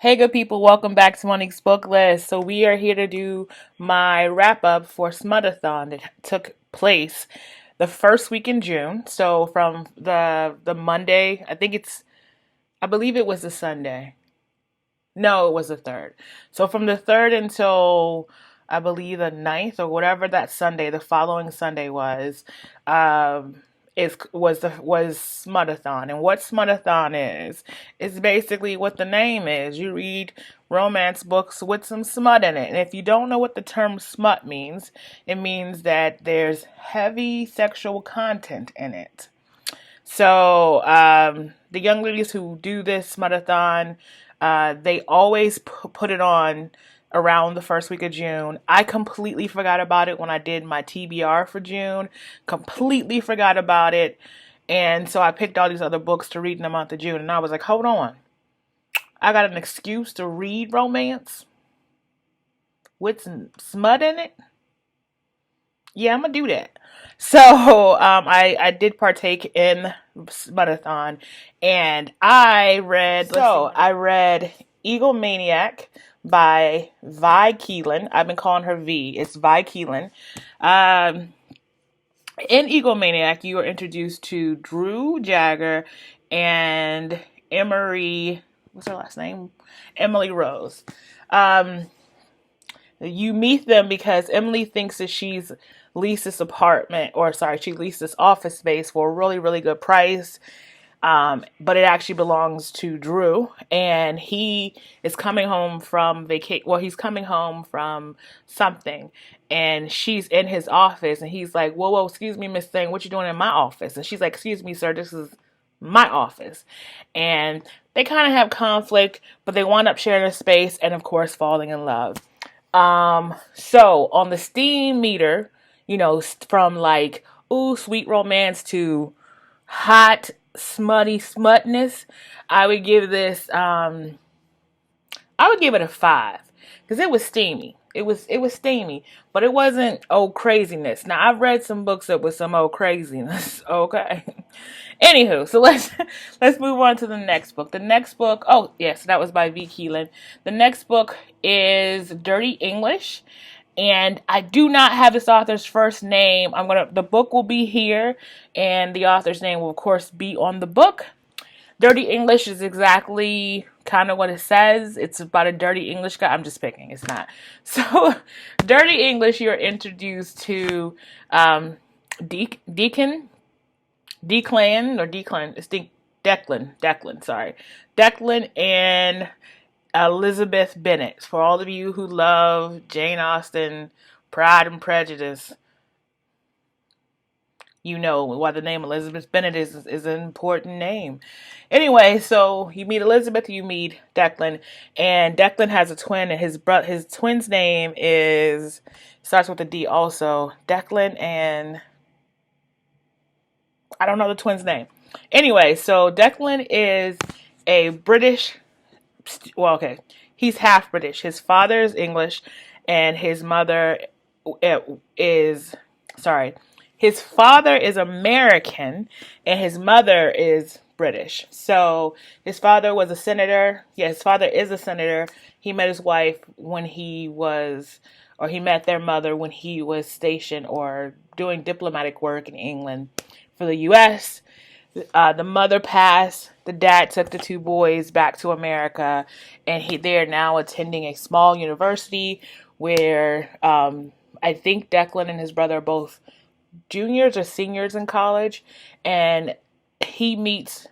Hey, good people, welcome back to Monique's Book List. So, we are here to do my wrap up for Smutathon that took place the first week in June. So, from the Monday, I believe it was the Sunday. No, it was the third. So, from the third until I believe the ninth or whatever that Sunday, the following Sunday um, was Smutathon. And what Smutathon is basically what the name is. You read romance books with some smut in it. And if you don't know what the term smut means, it means that there's heavy sexual content in it. So the young ladies who do this Smutathon, they always put it on around the first week of June. I completely forgot about it when I did my TBR for June. Completely forgot about it. And so I picked all these other books to read in the month of June. And I was like, hold on. I got an excuse to read romance with some smut in it? Yeah, I'm going to do that. So I did partake in Smutathon, and I read Eagle Maniac by Vi Keelan. I've been calling her V. It's Vi Keelan. In Eagle Maniac, you are introduced to Drew Jagger and Emery. What's her last name? Emily Rose. You meet them because Emily thinks that she's leased this apartment, or sorry, she leased this office space for a really, really good price. But it actually belongs to Drew, and he is coming home from vacation. Well, he's coming home from something, and she's in his office, and he's like, "Whoa, whoa, excuse me, Miss Thing, what you doing in my office?" And she's like, "Excuse me, sir, this is my office." And they kind of have conflict, but they wind up sharing a space, and of course, falling in love. So on the steam meter, from like, ooh, sweet romance to hot, smutty smutness, I would give this, I would give it a 5 because it was steamy. It was steamy, but it wasn't craziness. Now I've read some books that was some craziness. Okay. Anywho, so let's move on to the next book. The next book, oh yes, that was by V. Keelan. The next book is Dirty English, and I do not have this author's first name. The book will be here, and the author's name will of course be on the book. Dirty English is exactly kind of what it says. It's about a dirty English guy. I'm just picking. It's not. So, Dirty English, you're introduced to Deacon, it's Declan, sorry. Declan and Elizabeth Bennet. For all of you who love Jane Austen, Pride and Prejudice, you know why the name Elizabeth Bennet is an important name. Anyway, so you meet Elizabeth, you meet Declan, and Declan has a twin, and his twin's name starts with a D also. Declan, and I don't know the twin's name. Anyway, so Declan is a British, well, okay, he's half British. His father is English, and his mother his father is American, and his mother is British. So his father was a senator. Yeah, his father is a senator. He met his wife he met their mother when he was stationed or doing diplomatic work in England for the U.S. The mother passed. The dad took the two boys back to America, and they're now attending a small university where I think Declan and his brother are both juniors or seniors in college, and he meets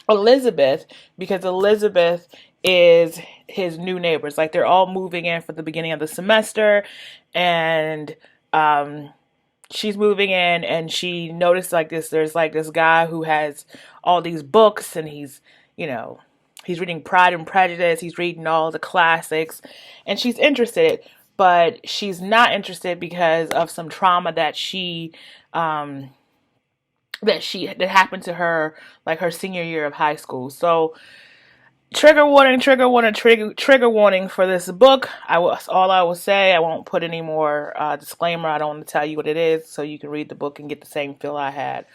Elizabeth because Elizabeth is his new neighbors. Like, they're all moving in for the beginning of the semester, and she's moving in, and she noticed there's this guy who has all these books, and he's reading Pride and Prejudice, he's reading all the classics, and she's interested, but she's not interested because of some trauma that that happened to her, like her senior year of high school. So, trigger warning for this book. All I will say. I won't put any more disclaimer. I don't want to tell you what it is, so you can read the book and get the same feel I had.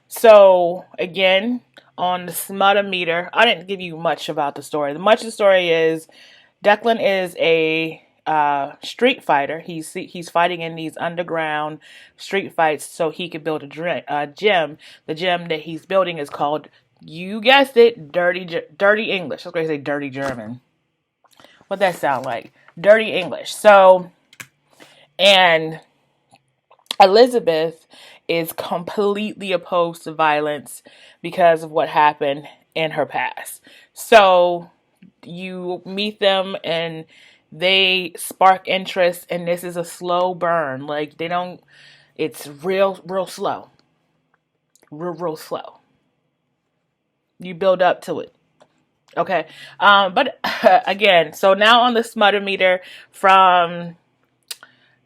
So again, On the Smutameter, I didn't give you much about the story. Much of the story is Declan is a street fighter. He's fighting in these underground street fights so he could build a gym. The gym that he's building is called, you guessed it, Dirty English. I was going to say Dirty German. What that sound like? Dirty English. So, and Elizabeth is completely opposed to violence because of what happened in her past. So you meet them and they spark interest, and this is a slow burn. Like, they don't, it's real slow. Real slow. You build up to it. Okay. But again, so now on the Smutameter, from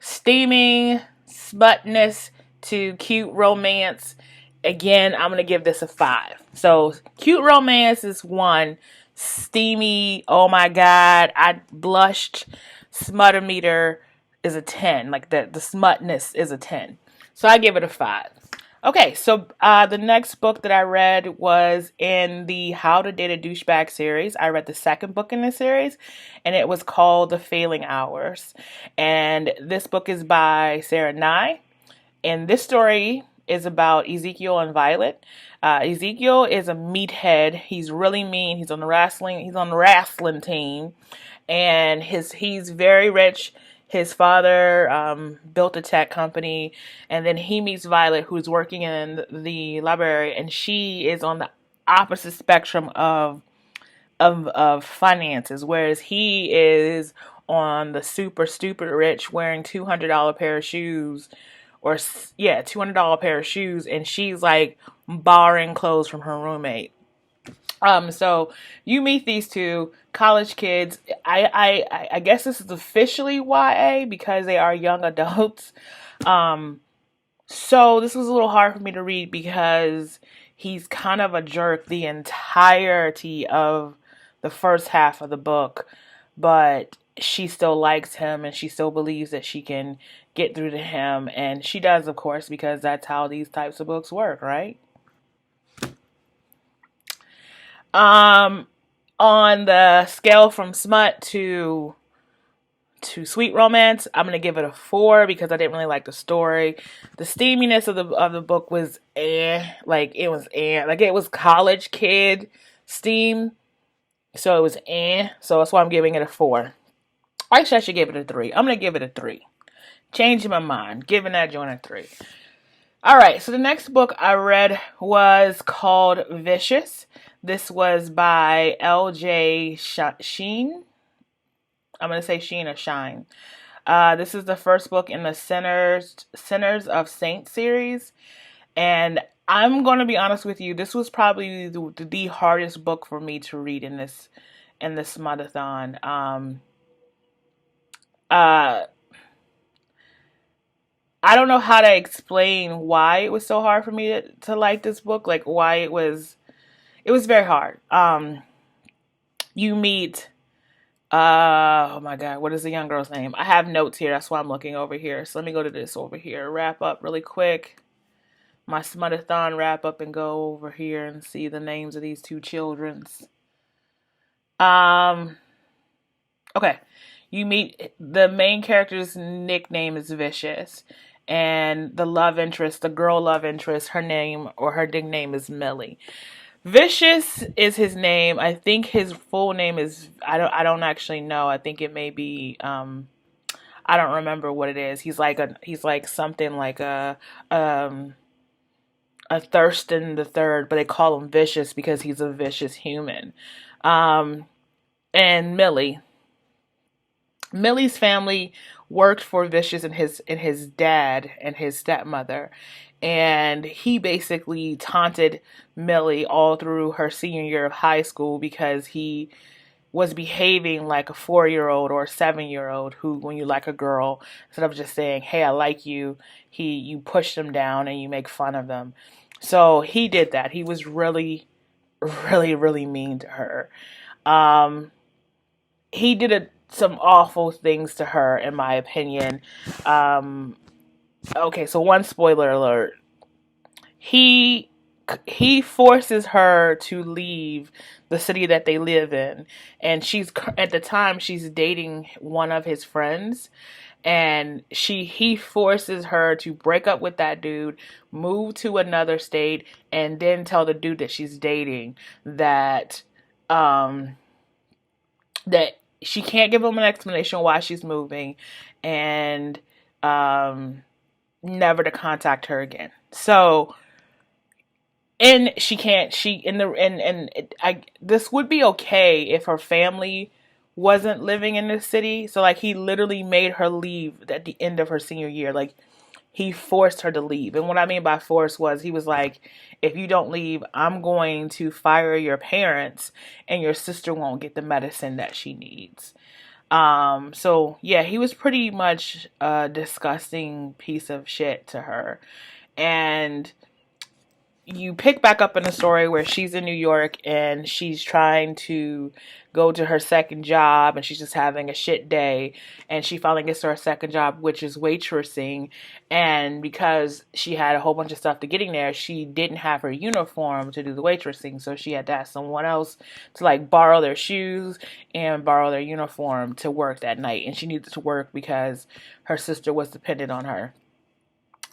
steaming smutness to cute romance, again, I'm going to give this a 5. So cute romance is 1. Steamy, oh my god, I blushed, Smutameter is a 10. Like the smutness is a 10. So I give it a 5. Okay, so the next book that I read was in the How to Date a Douchebag series. I read the second book in the series, and it was called The Failing Hours. And this book is by Sarah Nye. And this story is about Ezekiel and Violet. Ezekiel is a meathead. He's really mean. He's on the wrestling team, and he's very rich. His father built a tech company, and then he meets Violet, who's working in the library, and she is on the opposite spectrum of finances, whereas he is on the super stupid rich, wearing $200 pair of shoes, $200 pair of shoes, and she's like borrowing clothes from her roommate. So you meet these two college kids. I guess this is officially YA because they are young adults. So this was a little hard for me to read because he's kind of a jerk the entirety of the first half of the book, but she still likes him and she still believes that she can get through to him, and she does, of course, because that's how these types of books work, right? On the scale from smut to sweet romance, I'm gonna give it a 4 because I didn't really like the story. The steaminess of the book was like it was college kid steam, so it was so that's why I'm giving it a 4. Actually, I should give it a 3. I'm gonna give it a 3. Changing my mind, giving that joint a 3. All right, so the next book I read was called Vicious. This was by L.J. Sheen. I'm going to say Sheen or Shine. This is the first book in the Sinners of Saints series. And I'm going to be honest with you, this was probably the hardest book for me to read in this Smutathon. I don't know how to explain why it was so hard for me to like this book, like why it was very hard. You meet, oh my God, what is the young girl's name? I have notes here, that's why I'm looking over here. So let me go to this over here, wrap up really quick. My Smutathon wrap up and go over here and see the names of these two children's. Okay. You meet the main character's nickname is Vicious, and the girl love interest, her nickname is Millie. Vicious is his name. I think his full name is, I don't actually know. I think it may be I don't remember what it is. He's like something like a Thurston the Third, but they call him Vicious because he's a vicious human. And Millie's family worked for Vicious and his dad and his stepmother, and he basically taunted Millie all through her senior year of high school because he was behaving like a 4-year-old or a 7-year-old who, when you like a girl, instead of just saying, "Hey, I like you," you push them down and you make fun of them. So he did that. He was really, really, really mean to her. He did some awful things to her, in my opinion. Okay, so one spoiler alert. He he forces her to leave the city that they live in, and she's at the time she's dating one of his friends, and he forces her to break up with that dude, move to another state, and then tell the dude that she's dating that um that she can't give him an explanation why she's moving, and um never to contact her again. So, and she can't, she in the and it, I this would be okay if her family wasn't living in this city. So like he literally made her leave at the end of her senior year. Like he forced her to leave. And what I mean by force was he was like, if you don't leave, I'm going to fire your parents and your sister won't get the medicine that she needs. So yeah, he was pretty much a disgusting piece of shit to her. And you pick back up in the story where she's in New York and she's trying to go to her second job, and she's just having a shit day, and she finally gets to her second job, which is waitressing. And because she had a whole bunch of stuff to getting there, she didn't have her uniform to do the waitressing, so she had to ask someone else to like borrow their shoes and borrow their uniform to work that night. And she needed to work because her sister was dependent on her.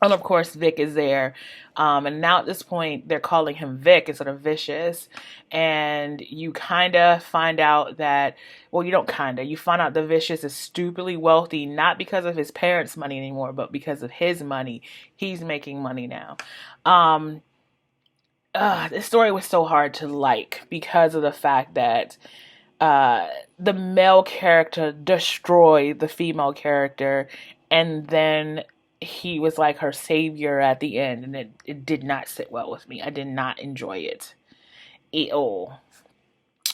And of course, Vic is there. And now at this point, they're calling him Vic instead of Vicious. And you kind of find out that, well, you don't kind of. You find out that Vicious is stupidly wealthy, not because of his parents' money anymore, but because of his money. He's making money now. This story was so hard to like because of the fact that the male character destroyed the female character, and then he was like her savior at the end, and it did not sit well with me. I did not enjoy it at all.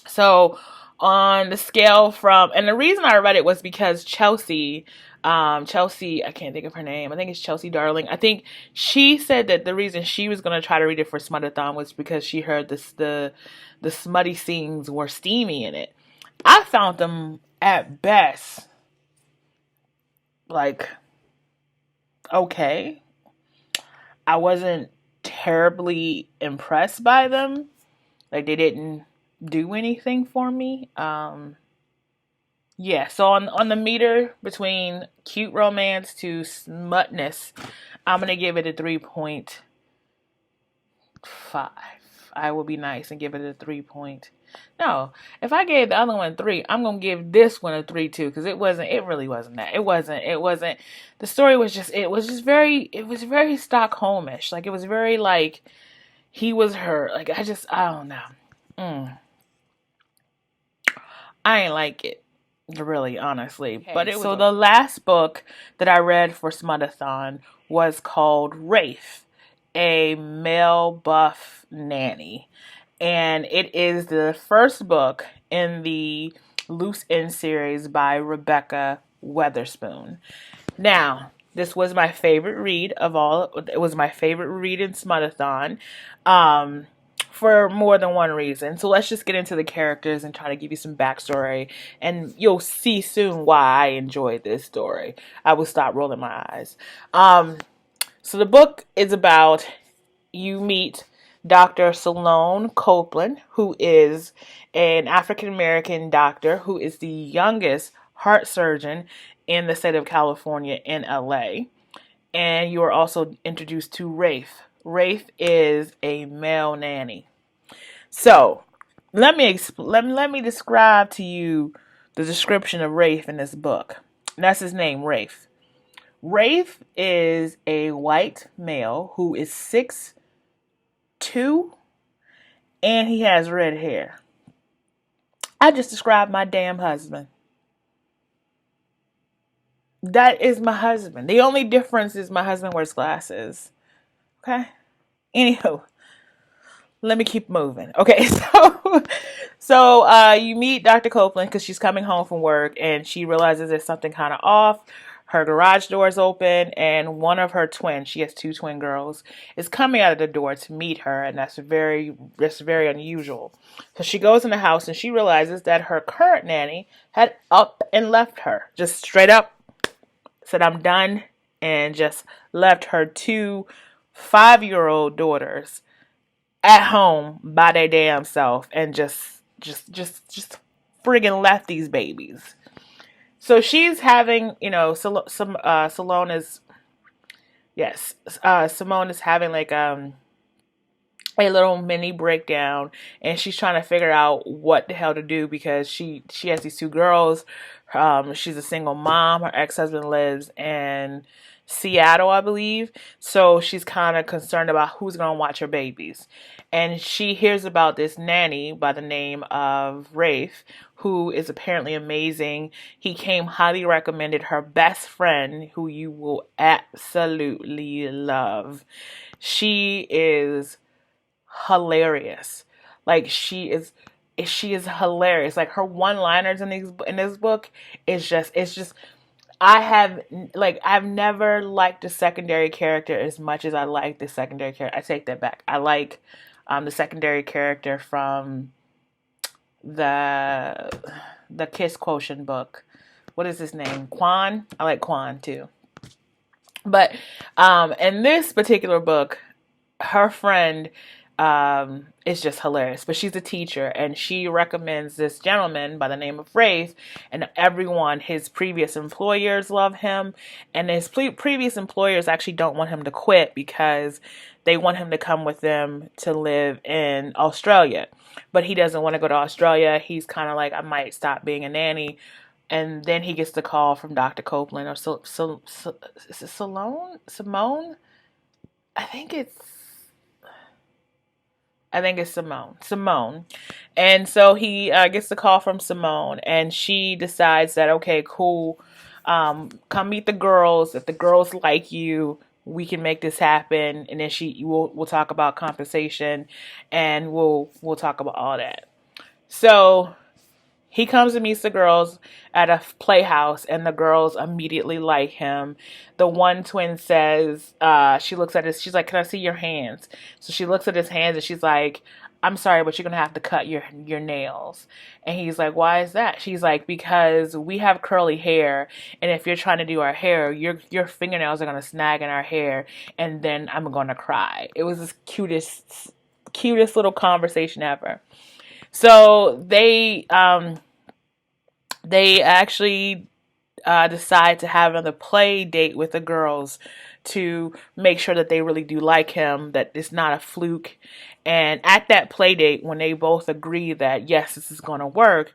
So on the scale from, and the reason I read it was because Chelsea, I can't think of her name. I think it's Chelsea Darling. I think she said that the reason she was going to try to read it for Smutathon was because she heard the smutty scenes were steamy in it. I found them at best like okay. I wasn't terribly impressed by them. Like they didn't do anything for me. Yeah, so on the meter between cute romance to smutness, I'm gonna give it a 3.5. I will be nice and give it a 3 point. No, if I gave the other one a 3, I'm gonna give this one a 3 too, because it really wasn't that. It wasn't. The story was just, it was very Stockholmish. Like it was very like he was her. Like I don't know. I ain't like it. Really, honestly. Okay, but it was. So the last book that I read for Smutathon was called Rafe, a male buff nanny. And it is the first book in the Loose End series by Rebecca Weatherspoon. Now, this was my favorite read of all. It was my favorite read in Smutathon. For more than one reason. So let's just get into the characters and try to give you some backstory, and you'll see soon why I enjoyed this story. I will stop rolling my eyes. So the book is about, you meet Dr. Sloane Copeland, who is an African-American doctor who is the youngest heart surgeon in the state of California in LA. And you are also introduced to Rafe. Rafe is a male nanny. So, let me describe to you the description of Rafe in this book. And that's his name, Rafe. Rafe is a white male who is 6'2", and he has red hair. I just described my damn husband. That is my husband. The only difference is my husband wears glasses. Okay? Anywho, let me keep moving. Okay, so you meet Dr. Copeland because she's coming home from work, and she realizes there's something kind of off. Her garage door is open, and one of her twins, she has 2 twin girls, is coming out of the door to meet her, and that's very unusual. So she goes in the house, and she realizes that her current nanny had up and left her. Just straight up said, I'm done, and just left her 2 5-year-old daughters at home by their damn self and just friggin' left these babies. So she's having, Salone is, yes, Simone is having like a little mini breakdown, and she's trying to figure out what the hell to do because she has these two girls. She's a single mom. Her ex-husband lives in Seattle, I believe. So she's kind of concerned about who's going to watch her babies. And she hears about this nanny by the name of Rafe, who is apparently amazing. He came highly recommended. Her best friend, who you will absolutely love. She is hilarious. Like she is hilarious. Like her one-liners in this book is just it's just I've never liked a secondary character as much as I like the secondary character. I take that back. I like the secondary character from the Kiss Quotient book. What is his name? Quan. I like Quan too. But in this particular book, her friend is just hilarious. But she's a teacher, and she recommends this gentleman by the name of Rafe, and his previous employers love him, and his previous employers actually don't want him to quit because they want him to come with them to live in Australia. But he doesn't want to go to Australia. He's kind of like, I might stop being a nanny. And then he gets the call from Dr. Copeland, or is it Simone? I think it's Simone. Simone. And so he gets the call from Simone, and she decides that, okay, cool, come meet the girls. If the girls like you, we can make this happen. And then we'll talk about compensation, and we'll talk about all that. So he comes and meets the girls at a playhouse, and the girls immediately like him. The one twin says, she looks at she's like, can I see your hands? So she looks at his hands, and she's like, I'm sorry, but you're going to have to cut your nails. And he's like, why is that? She's like, because we have curly hair, and if you're trying to do our hair, your fingernails are going to snag in our hair, and then I'm going to cry. It was the cutest little conversation ever. So they actually decide to have another play date with the girls to make sure that they really do like him, that it's not a fluke. And at that play date, when they both agree that yes, this is going to work,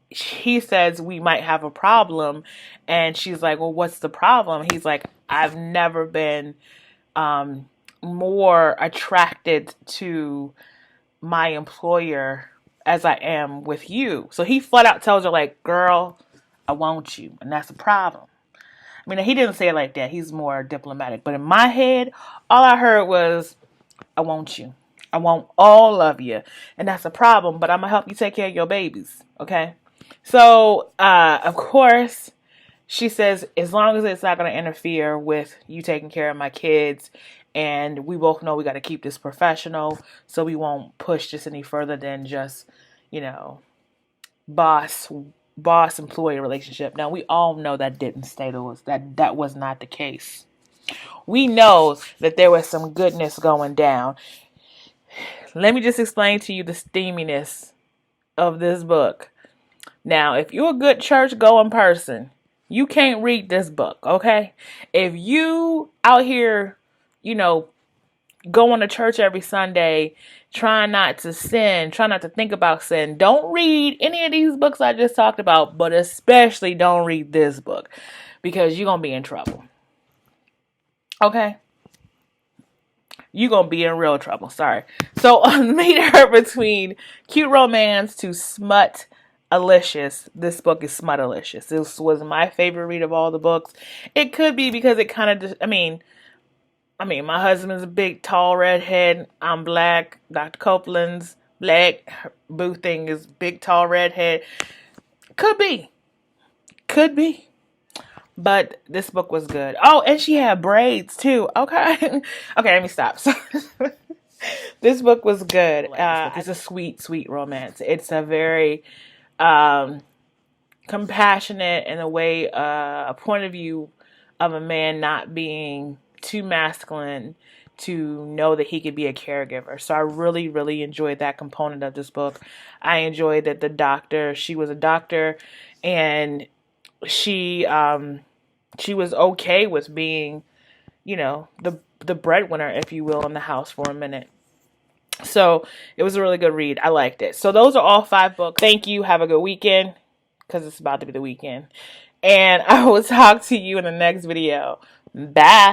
he says, we might have a problem. And she's like, well, what's the problem? He's like, I've never been more attracted to my employer as I am with you. So he flat out tells her, like, girl, I want you. And that's a problem. I mean, he didn't say it like that. He's more diplomatic. But in my head, all I heard was, I want you. I want all of you. And that's a problem. But I'm going to help you take care of your babies. Okay? So, of course, she says, as long as it's not going to interfere with you taking care of my kids, and we both know we got to keep this professional, so we won't push this any further than just, boss employee relationship. Now, we all know that didn't stay to us. That was not the case. We know that there was some goodness going down. Let me just explain to you the steaminess of this book. Now, if you're a good church going person, you can't read this book, okay? If you out here, going to church every Sunday, trying not to sin, trying not to think about sin, don't read any of these books I just talked about, but especially don't read this book, because you're going to be in trouble. Okay? You're going to be in real trouble. Sorry. So, meet her between cute romance to smut-alicious. This book is smut-alicious. This was my favorite read of all the books. It could be because it kind of, my husband's a big, tall redhead. I'm black. Dr. Copeland's black. Her boo thing is big, tall redhead. Could be. But this book was good. Oh, and she had braids too. Okay. Okay, let me stop. So, this book was good. It's a sweet, sweet romance. It's a very compassionate, in a way, a point of view of a man not being too masculine to know that he could be a caregiver. So I really, really enjoyed that component of this book. I enjoyed that she was a doctor, and she was okay with being, the breadwinner, if you will, in the house for a minute. So it was a really good read. I liked it. So those are all 5 books. Thank you. Have a good weekend, because it's about to be the weekend. And I will talk to you in the next video. Bye.